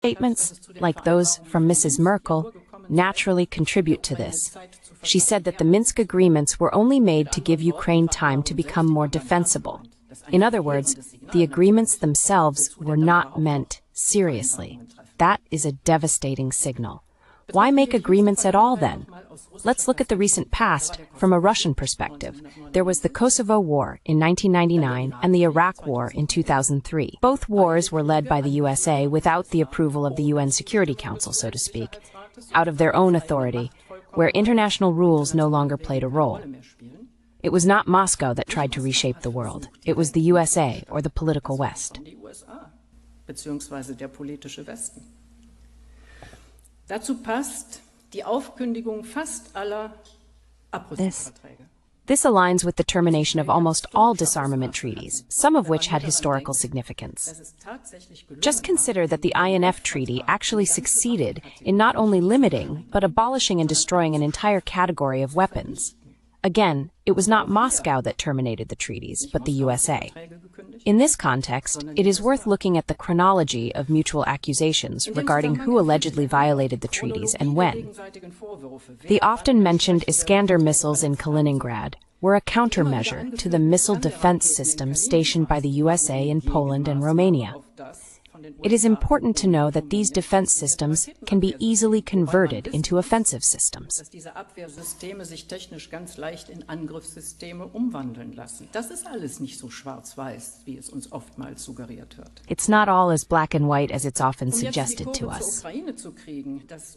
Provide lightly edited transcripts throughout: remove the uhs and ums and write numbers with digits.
Statements, like those from Mrs. Merkel, naturally contribute to this. She said that the Minsk agreements were only made to give Ukraine time to become more defensible. In other words, the agreements themselves were not meant seriously. That is a devastating signal. Why make agreements at all, then? Let's look at the recent past from a Russian perspective. There was the Kosovo War in 1999 and the Iraq War in 2003. Both wars were led by the USA without the approval of the UN Security Council, so to speak, out of their own authority, where international rules no longer played a role. It was not Moscow that tried to reshape the world. It was the USA, or the political West. This aligns with the termination of almost all disarmament treaties, some of which had historical significance. Just consider that the INF Treaty actually succeeded in not only limiting, but abolishing and destroying an entire category of weapons. Again, it was not Moscow that terminated the treaties, but the USA. In this context, it is worth looking at the chronology of mutual accusations regarding who allegedly violated the treaties and when. The often mentioned Iskander missiles in Kaliningrad were a countermeasure to the missile defense system stationed by the USA in Poland and Romania. It is important to know that these defense systems can be easily converted into offensive systems. It's not all as black and white as it's often suggested to us.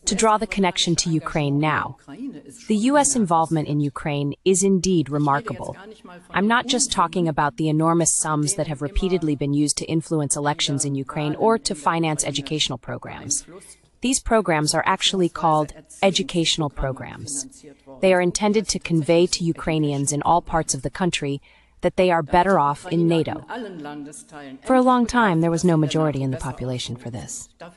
To draw the connection to Ukraine now, the U.S. involvement in Ukraine is indeed remarkable. I'm not just talking about the enormous sums that have repeatedly been used to influence elections in Ukraine or to finance educational programs. These programs are actually called educational programs. They are intended to convey to Ukrainians in all parts of the country that they are better off in NATO. For a long time, there was no majority in the population for this. On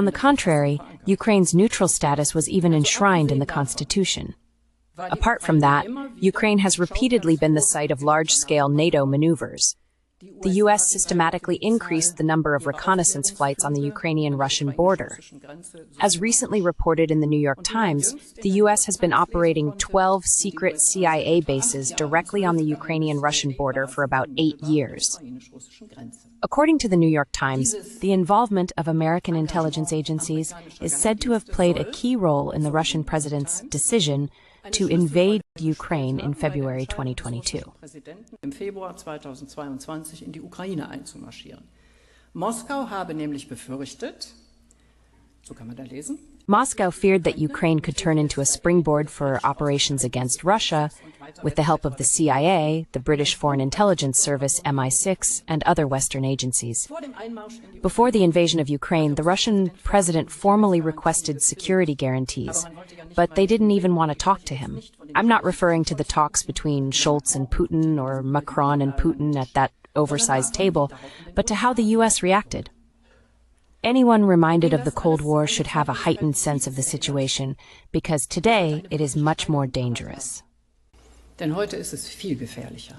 the contrary, Ukraine's neutral status was even enshrined in the Constitution. Apart from that, Ukraine has repeatedly been the site of large-scale NATO maneuvers. The U.S. systematically increased the number of reconnaissance flights on the Ukrainian-Russian border. As recently reported in the New York Times, the U.S. has been operating 12 secret CIA bases directly on the Ukrainian-Russian border for about 8 years. According to the New York Times, the involvement of American intelligence agencies is said to have played a key role in the Russian president's decision to invade Ukraine in February 2022. Moscow feared that Ukraine could turn into a springboard for operations against Russia with the help of the CIA, the British Foreign Intelligence Service MI6, and other Western agencies. Before the invasion of Ukraine, the Russian president formally requested security guarantees, but they didn't even want to talk to him. I'm not referring to the talks between Scholz and Putin or Macron and Putin at that oversized table, but to how the U.S. reacted. Anyone reminded of the Cold War should have a heightened sense of the situation, because today it is much more dangerous. Denn heute ist es viel gefährlicher.